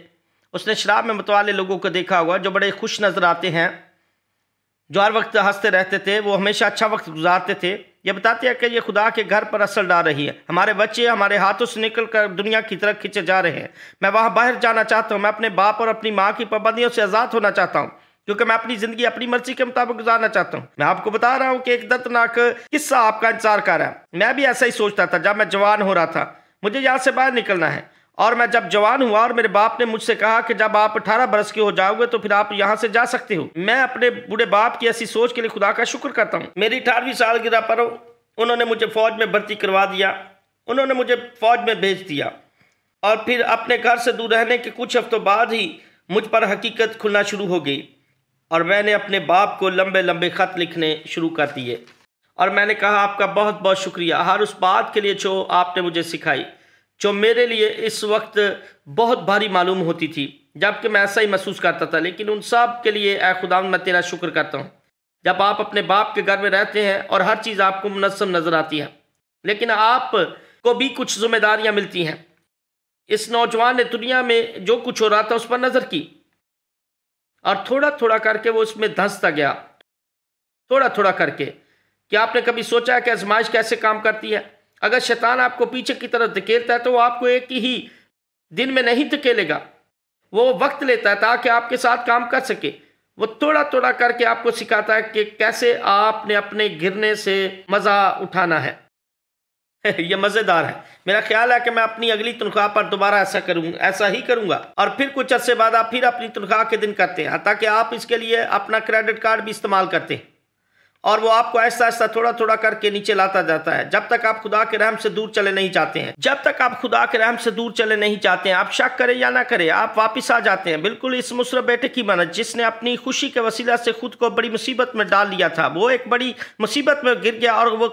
उसने शराब में मतवाले लोगों को देखा होगा जो बड़े खुश नज़र आते हैं, जो हर वक्त हंसते रहते थे, वो हमेशा अच्छा वक्त गुजारते थे। ये बताते हैं कि ये खुदा के घर पर असर डाल रही है। हमारे बच्चे हमारे हाथों से निकल कर दुनिया की तरफ खींचे जा रहे हैं। मैं वहाँ बाहर जाना चाहता हूँ, मैं अपने बाप और अपनी माँ की पाबंदियों से आज़ाद होना चाहता हूँ, क्योंकि मैं अपनी ज़िंदगी अपनी मर्जी के मुताबिक गुजारना चाहता हूँ। मैं आपको बता रहा हूँ कि एक दर्दनाक किस्सा आपका इंतजार कर रहा है। मैं भी ऐसा ही सोचता था जब मैं जवान हो रहा था, मुझे यहाँ से बाहर निकलना है। और मैं जब जवान हुआ और मेरे बाप ने मुझसे कहा कि जब आप 18 बरस के हो जाओगे तो फिर आप यहाँ से जा सकते हो। मैं अपने बूढ़े बाप की ऐसी सोच के लिए खुदा का शुक्र करता हूँ। मेरी 18वीं सालगिरह पर उन्होंने मुझे फ़ौज में भर्ती करवा दिया, उन्होंने मुझे फ़ौज में भेज दिया। और फिर अपने घर से दूर रहने के कुछ हफ्तों बाद ही मुझ पर हकीकत खुलना शुरू हो गई और मैंने अपने बाप को लंबे लंबे ख़त लिखने शुरू कर दिए। और मैंने कहा आपका बहुत बहुत शुक्रिया हर उस बात के लिए जो आपने मुझे सिखाई, जो मेरे लिए इस वक्त बहुत भारी मालूम होती थी, जबकि मैं ऐसा ही महसूस करता था। लेकिन उन सब के लिए ऐ खुदा मैं तेरा शुक्र करता हूँ। जब आप अपने बाप के घर में रहते हैं और हर चीज़ आपको मुनज़्ज़म नज़र आती है, लेकिन आपको भी कुछ जिम्मेदारियाँ मिलती हैं। इस नौजवान ने दुनिया में जो कुछ हो रहा था उस पर नज़र की और थोड़ा थोड़ा करके वो उसमें धंसता गया, थोड़ा थोड़ा करके। क्या आपने कभी सोचा है कि आजमाइश कैसे काम करती है? अगर शैतान आपको पीछे की तरफ धकेलता है तो वो आपको एक ही दिन में नहीं धकेलेगा, वो वक्त लेता है ताकि आपके साथ काम कर सके। वो थोड़ा थोड़ा करके आपको सिखाता है कि कैसे आपने अपने गिरने से मज़ा उठाना है। ये मज़ेदार है। मेरा ख्याल है कि मैं अपनी अगली तनख्वाह पर दोबारा ऐसा ही करूँगा। और फिर कुछ अर्से बाद आप फिर अपनी तनख्वाह के दिन करते हैं, ताकि आप इसके लिए अपना क्रेडिट कार्ड भी इस्तेमाल करते हैं और वो आपको ऐसा ऐसा थोड़ा थोड़ा करके नीचे लाता जाता है जब तक आप खुदा के रहम से दूर चले नहीं जाते हैं। जब तक आप खुदा के रहम से दूर चले नहीं जाते हैं, आप शक करें या ना करें, आप वापस आ जाते हैं। बिल्कुल इस मुसरफ बेटे की मानत जिसने अपनी खुशी के वसीला से खुद को बड़ी मुसीबत में डाल लिया था। वो एक बड़ी मुसीबत में गिर गया और वो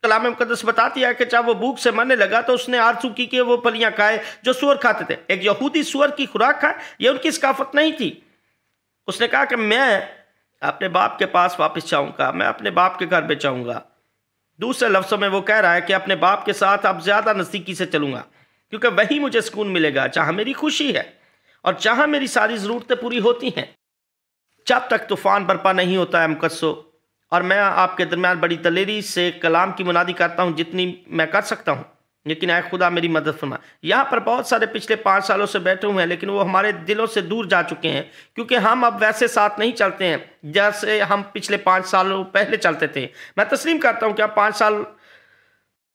कलाम मुकद्दस बताती है कि जब वो भूख से मरने लगा तो उसने आरज़ू की कि वो फलियां खाए जो सूअर खाते थे। एक यहूदी सूअर की खुराक खाए, ये उनकी सकाफत नहीं थी। उसने कहा कि मैं अपने बाप के पास वापस जाऊंगा, मैं अपने बाप के घर में जाऊंगा। दूसरे लफ्ज़ों में वो कह रहा है कि अपने बाप के साथ अब ज़्यादा नज़दीकी से चलूंगा, क्योंकि वही मुझे सुकून मिलेगा जहाँ मेरी खुशी है और जहाँ मेरी सारी ज़रूरतें पूरी होती हैं। जब तक तूफान बर्पा नहीं होता है मुकद्सो। और मैं आपके दरमियान बड़ी दलेरी से कलाम की मुनादी करता हूँ जितनी मैं कर सकता हूँ, लेकिन ऐ खुदा मेरी मदद फरमा। यहाँ पर बहुत सारे पिछले 5 सालों से बैठे हुए हैं, लेकिन वो हमारे दिलों से दूर जा चुके हैं, क्योंकि हम अब वैसे साथ नहीं चलते हैं जैसे हम पिछले 5 सालों पहले चलते थे। मैं तस्लीम करता हूँ कि अब 5 साल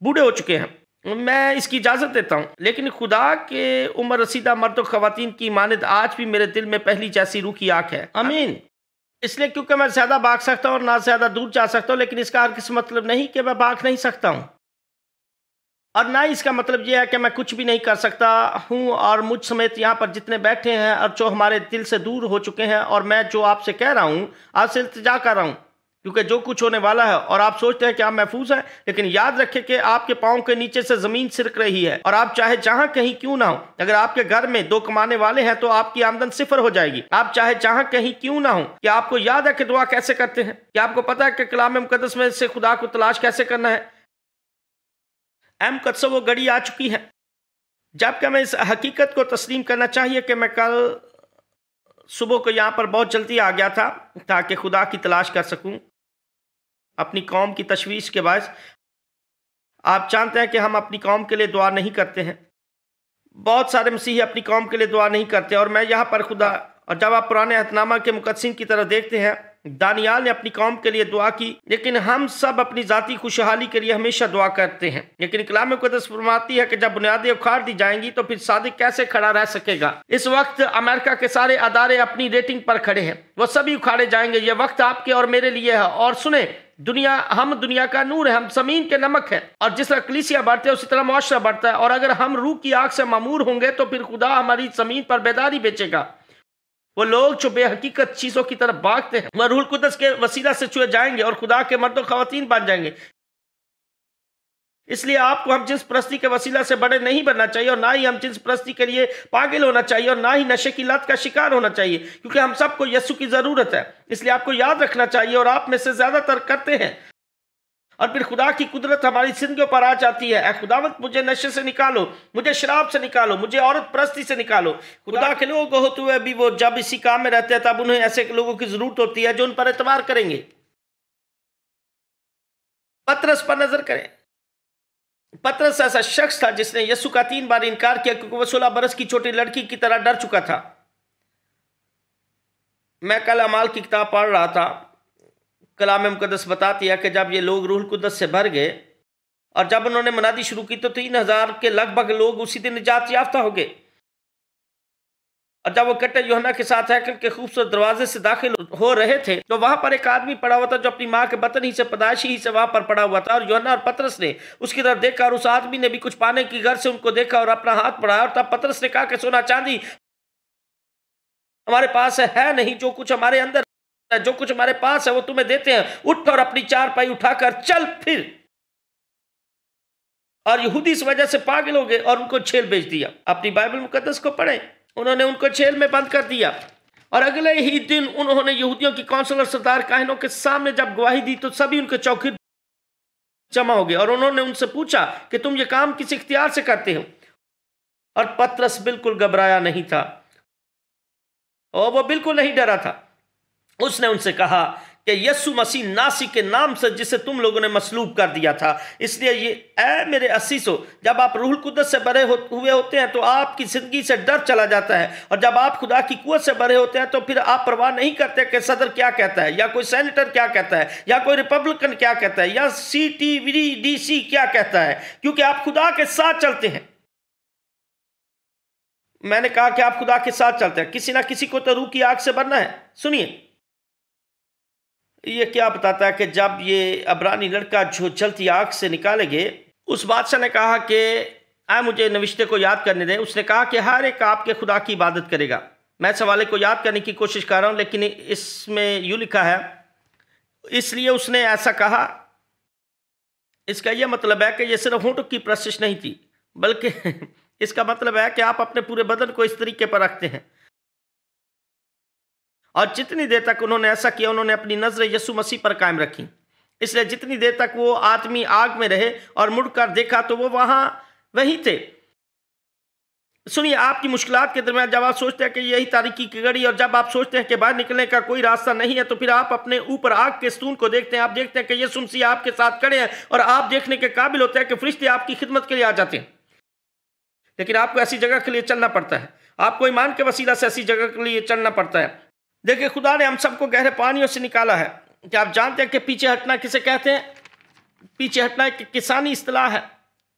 बूढ़े हो चुके हैं, मैं इसकी इजाज़त देता हूँ, लेकिन खुदा के उम्र रसीदा मर्द और ख़वातीन की मानद आज भी मेरे दिल में पहली जैसी रूह की आँख है। आमीन। इसलिए क्योंकि मैं ज़्यादा भाग सकता हूँ और ना ज़्यादा दूर जा सकता हूँ, लेकिन इसका हर किसी मतलब नहीं कि मैं भाग नहीं सकता हूँ, और ना ही इसका मतलब यह है कि मैं कुछ भी नहीं कर सकता हूँ। और मुझ समेत यहाँ पर जितने बैठे हैं और जो हमारे दिल से दूर हो चुके हैं, और मैं जो आपसे कह रहा हूँ, आपसे इल्तिजा कर रहा हूँ, क्योंकि जो कुछ होने वाला है और आप सोचते हैं कि आप महफूज हैं, लेकिन याद रखें कि आपके पाँव के नीचे से ज़मीन सिरक रही है। और आप चाहे जहां कहीं क्यों ना हो, अगर आपके घर में 2 कमाने वाले हैं तो आपकी आमदन 0 हो जाएगी। आप चाहे जहां कहीं क्यों ना हो, कि आपको याद है कि दुआ कैसे करते हैं, कि आपको पता है कि कलाम मुकद्दस में से खुदा को तलाश कैसे करना है। मुकद्दस वो घड़ी आ चुकी है जबकि हमें इस हकीकत को तस्लीम करना चाहिए कि मैं कल सुबह को यहाँ पर बहुत जल्दी आ गया था ताकि खुदा की तलाश कर सकूं अपनी कौम की तशवीश के बायस। आप जानते हैं कि हम अपनी कौम के लिए दुआ नहीं करते हैं, बहुत सारे मसीही अपनी कौम के लिए दुआ नहीं करते। और मैं यहाँ पर खुदा, और जब आप पुराने अहदनामा के मुकद्दसीन की तरफ देखते हैं, दानियाल ने अपनी कौम के लिए दुआ की, लेकिन हम सब अपनी ज़ाती खुशहाली के लिए हमेशा दुआ करते हैं। लेकिन कलाम मुकद्दस फरमाती है कि जब बुनियादें उखाड़ दी जाएंगी तो फिर सादिक कैसे खड़ा रह सकेगा। इस वक्त अमेरिका के सारे अदारे अपनी रेटिंग पर खड़े हैं, वो सभी उखाड़े जाएंगे। ये वक्त आपके और मेरे लिए है। और सुने, हम दुनिया का नूर है, हम ज़मीन के नमक है, और जिस तरह कलीसिया बढ़ते है उसी तरह मुआशरा बढ़ता है। और अगर हम रूह की आग से मामूर होंगे तो फिर खुदा हमारी ज़मीन पर बेदारी बेचेगा। वो लोग जो बेहकीकत चीज़ों की तरफ भागते हैं वह रूहुल कुद्दस के वसीला से छुए जाएंगे और खुदा के मर्द और ख़वातीन बन जाएंगे। इसलिए आपको हम जिन्स परस्ती के वसीला से बड़े नहीं बनना चाहिए, और ना ही हम जिन्स परस्ती के लिए पागल होना चाहिए, और ना ही नशे की लत का शिकार होना चाहिए, क्योंकि हम सबको यीशु की ज़रूरत है। इसलिए आपको याद रखना चाहिए, और आप में से ज़्यादातर करते हैं, और फिर खुदा की कुदरत हमारी जिंदगियों पर आ जाती है। ऐ खुदावंत, मुझे नशे से निकालो, मुझे शराब से निकालो, मुझे औरत परस्ती से निकालो। खुदा के लोग होते हुए भी वो जब इसी काम में रहते हैं, तब उन्हें ऐसे लोगों की जरूरत होती है जो उन पर एतबार करेंगे। पतरस पर नजर करें। पतरस ऐसा शख्स था जिसने यीशु का 3 बार इनकार किया, क्योंकि वह 16 बरस की छोटी लड़की की तरह डर चुका था। मैं कल अमाल की किताब पढ़ रहा था, कलाम मुकद्दस बताती है कि जब ये लोग रूहुल कुद्दस से भर गए और जब उन्होंने मनादी शुरू की तो 3000 के लगभग लोग उसी दिन निजात याफ्ता हो गए। और जब वो इकट्ठे यूहन्ना के साथ हैकल के खूबसूरत दरवाजे से दाखिल हो रहे थे तो वहां पर एक आदमी पड़ा हुआ था जो अपनी माँ के बतन ही से पैदाइशी ही से वहां पर पड़ा हुआ था। और यूहन्ना और पतरस ने उसकी तरफ देखा, और उस आदमी ने भी कुछ पाने की घर से उनको देखा और अपना हाथ बढ़ाया। और तब पतरस ने कहा कि सोना चांदी हमारे पास है नहीं, जो कुछ हमारे अंदर, जो कुछ हमारे पास है वो तुम्हें देते हैं। उठ और अपनी चारपाई उठाकर चल फिर। और यहूदी इस वजह से पागल हो गए और उनको जेल भेज दिया। अपनी बाइबल मुकद्दस को पढ़ें, उन्होंने उनको जेल में बंद कर दिया। और अगले ही दिन उन्होंने यहूदियों की कौंसिल और सरदार काहिनों के सामने जब गवाही दी तो सभी उनके चौखिर जमा हो गए। और उन्होंने उनसे पूछा कि तुम ये काम किस इख्तियार से करते हो। और पतरस बिल्कुल घबराया नहीं था, और वो बिल्कुल नहीं डरा था। उसने उनसे कहा कि यीशु मसीह नासी के नाम से जिसे तुम लोगों ने मसलूब कर दिया था, इसलिए ये ऐ मेरे असीसो, जब आप रूहुल कुद्दस से भरे हुए होते हैं तो आपकी जिंदगी से डर चला जाता है। और जब आप खुदा की कुव्वत से भरे होते हैं तो फिर आप परवाह नहीं करते कि सदर क्या कहता है, या कोई सेनेटर क्या कहता है, या कोई रिपब्लिकन क्या कहता है, या CTVDC क्या कहता है, क्योंकि आप खुदा के साथ चलते हैं। मैंने कहा कि आप खुदा के साथ चलते हैं। किसी ना किसी को तो रूह की आग से बनना है। सुनिए, ये क्या बताता है कि जब ये अब्रानी लड़का जो जलती आग से निकाले गए, उस बादशाह ने कहा कि आए मुझे नविश्ते को याद करने दें। उसने कहा कि हर एक आपके खुदा की इबादत करेगा। मैं सवाले को याद करने की कोशिश कर रहा हूँ, लेकिन इसमें यूँ लिखा है, इसलिए उसने ऐसा कहा। इसका यह मतलब है कि यह सिर्फ होंठों की प्रशिश नहीं थी, बल्कि इसका मतलब है कि आप अपने पूरे बदन को इस तरीके पर रखते हैं। और जितनी देर तक उन्होंने ऐसा किया, उन्होंने अपनी नजरें यीशु मसीह पर कायम रखी। इसलिए जितनी देर तक वो आदमी आग में रहे और मुड़कर देखा तो वो वहीं थे। सुनिए, आपकी मुश्किलात के दरमियान जब आप सोचते हैं कि यही तारीकी की घड़ी और जब आप सोचते हैं कि बाहर निकलने का कोई रास्ता नहीं है, तो फिर आप अपने ऊपर आग के सतून को देखते हैं। आप देखते हैं कि यीशु मसीह आपके साथ खड़े हैं और आप देखने के काबिल होते हैं कि फरिश्ते आपकी खिदमत के लिए आ जाते हैं। लेकिन आपको ऐसी जगह के लिए चलना पड़ता है, आपको ईमान के वसीला से ऐसी जगह के लिए चलना पड़ता है। देखिए, खुदा ने हम सबको गहरे पानियों से निकाला है। क्या आप जानते हैं कि पीछे हटना किसे कहते हैं? पीछे हटना एक किसानी इस्तिलाह है।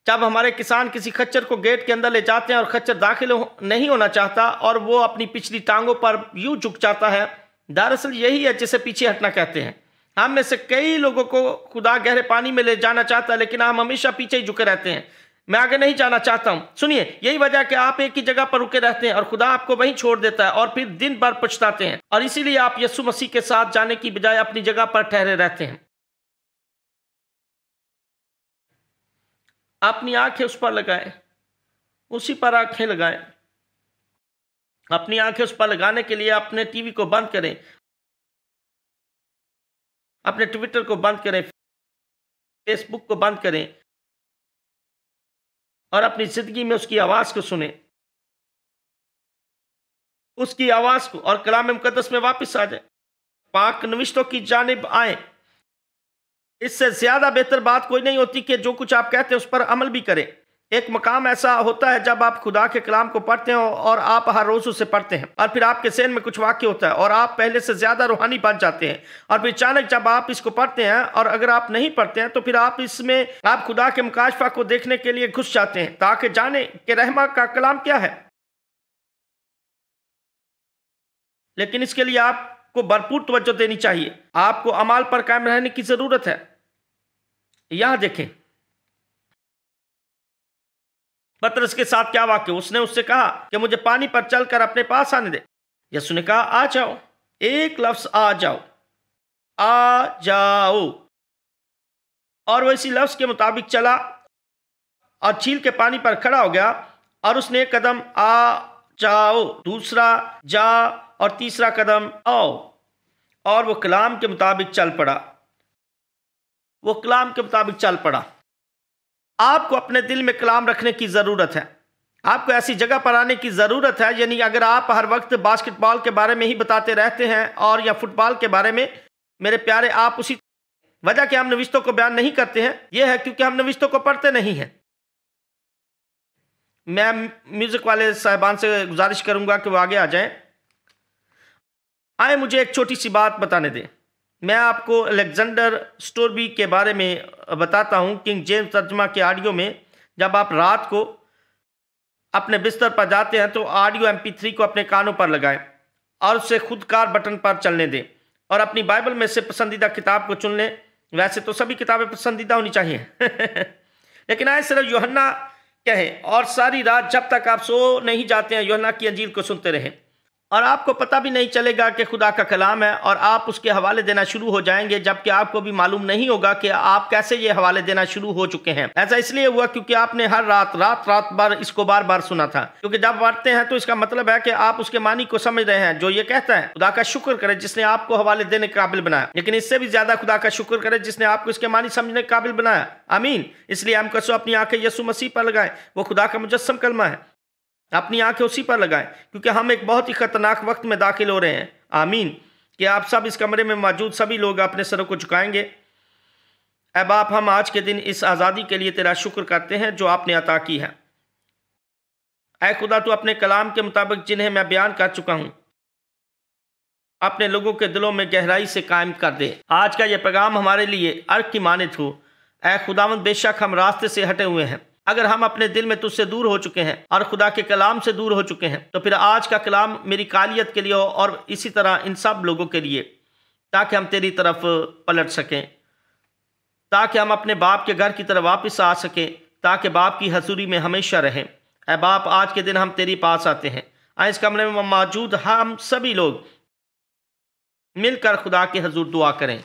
जब हमारे किसान किसी खच्चर को गेट के अंदर ले जाते हैं और खच्चर दाखिल नहीं होना चाहता और वो अपनी पिछली टांगों पर यूं झुक जाता है, दरअसल यही है जिसे पीछे हटना कहते हैं। हम में से कई लोगों को खुदा गहरे पानी में ले जाना चाहता है, लेकिन हम हमेशा पीछे ही झुके रहते हैं। मैं आगे नहीं जाना चाहता हूं। सुनिए, यही वजह है कि आप एक ही जगह पर रुके रहते हैं और खुदा आपको वहीं छोड़ देता है और फिर दिन भर पछताते हैं, और इसीलिए आप यीशु मसीह के साथ जाने की बजाय अपनी जगह पर ठहरे रहते हैं। अपनी आंखें उस पर लगाएं, उसी पर आंखें लगाएं। अपनी आंखें उस पर लगाने के लिए अपने टीवी को बंद करें, अपने ट्विटर को बंद करें, फेसबुक को बंद करें और अपनी जिंदगी में उसकी आवाज को सुने, उसकी आवाज को, और कलाम मुकद्दस में वापस आ जाए, पाक नविश्तों की जानिब आए। इससे ज्यादा बेहतर बात कोई नहीं होती कि जो कुछ आप कहते हैं उस पर अमल भी करें। एक मकाम ऐसा होता है जब आप खुदा के कलाम को पढ़ते हैं और आप हर रोज उसे पढ़ते हैं और फिर आपके ज़हन में कुछ वाक्य होता है और आप पहले से ज्यादा रूहानी बन जाते हैं, और फिर अचानक जब आप इसको पढ़ते हैं, और अगर आप नहीं पढ़ते हैं तो फिर आप इसमें आप खुदा के मुकाशफा को देखने के लिए घुस जाते हैं ताकि जाने कि रहमा का कलाम क्या है। लेकिन इसके लिए आपको भरपूर तवज्जो देनी चाहिए, आपको अमाल पर कायम रहने की जरूरत है। यहां देखें पतरस के साथ क्या वाक्य। उसने उससे कहा कि मुझे पानी पर चलकर अपने पास आने दे। यीशु ने कहा आ जाओ। एक लफ्ज आ जाओ, आ जाओ, और वो इसी लफ्ज के मुताबिक चला और झील के पानी पर खड़ा हो गया, और उसने एक कदम आ जाओ, दूसरा जा, और तीसरा कदम आओ, और वो कलाम के मुताबिक चल पड़ा। वो कलाम के मुताबिक चल पड़ा। आपको अपने दिल में कलाम रखने की ज़रूरत है, आपको ऐसी जगह पर आने की ज़रूरत है। यानी अगर आप हर वक्त बास्केटबॉल के बारे में ही बताते रहते हैं और या फुटबॉल के बारे में, मेरे प्यारे, आप उसी वजह कि हम नविश्तों को बयान नहीं करते हैं, यह है क्योंकि हम नविश्तों को पढ़ते नहीं हैं। मैं म्यूजिक वाले साहिबान से गुजारिश करूंगा कि वो आगे आ जाएं। आए मुझे एक छोटी सी बात बताने दें। मैं आपको अलेक्जेंडर स्टोरबी के बारे में बताता हूं। किंग जेम्स तर्जमा के ऑडियो में जब आप रात को अपने बिस्तर पर जाते हैं तो ऑडियो MP3 को अपने कानों पर लगाएं और उसे खुदकार बटन पर चलने दें और अपनी बाइबल में से पसंदीदा किताब को चुन लें। वैसे तो सभी किताबें पसंदीदा होनी चाहिए लेकिन आए सिर्फ यूहन्ना कहें और सारी रात जब तक आप सो नहीं जाते हैं यूहन्ना की अंजील को सुनते रहें, और आपको पता भी नहीं चलेगा कि खुदा का कलाम है, और आप उसके हवाले देना शुरू हो जाएंगे जबकि आपको भी मालूम नहीं होगा कि आप कैसे ये हवाले देना शुरू हो चुके हैं। ऐसा इसलिए हुआ क्योंकि आपने हर रात बार इसको बार बार सुना था। क्योंकि जब पढ़ते हैं तो इसका मतलब है कि आप उसके मानी को समझ रहे हैं जो ये कहता है। खुदा का शुक्र करें जिसने आपको हवाले देने के काबिल बनाया, लेकिन इससे भी ज्यादा खुदा का शुक्र करें जिसने आपको इसके मानी समझने के काबिल बनाया। आमीन। इसलिए हम कसो अपनी आंखें यीशु मसीह पर लगाएं, वो खुदा का मुजस्सम कलमा है। अपनी आंखें उसी पर लगाएं क्योंकि हम एक बहुत ही खतरनाक वक्त में दाखिल हो रहे हैं। आमीन। कि आप सब इस कमरे में मौजूद सभी लोग अपने सरों को झुकाएंगे। ऐ बाप, हम आज के दिन इस आज़ादी के लिए तेरा शुक्र करते हैं जो आपने अता की है। ऐ खुदा, तू अपने कलाम के मुताबिक जिन्हें मैं बयान कर चुका हूं अपने लोगों के दिलों में गहराई से कायम कर दे। आज का यह पैगाम हमारे लिए अर्क की मानित हो। ऐ खुदावंद, बेशक हम रास्ते से हटे हुए हैं। अगर हम अपने दिल में तुझसे दूर हो चुके हैं और खुदा के कलाम से दूर हो चुके हैं तो फिर आज का कलाम मेरी कालियत के लिए हो और इसी तरह इन सब लोगों के लिए, ताकि हम तेरी तरफ पलट सकें, ताकि हम अपने बाप के घर की तरफ वापस आ सकें, ताकि बाप की हजूरी में हमेशा रहें। ऐ बाप, आज के दिन हम तेरी पास आते हैं। आज इस कमरे में मौजूद हम सभी लोग मिलकर खुदा के हजूर दुआ करें।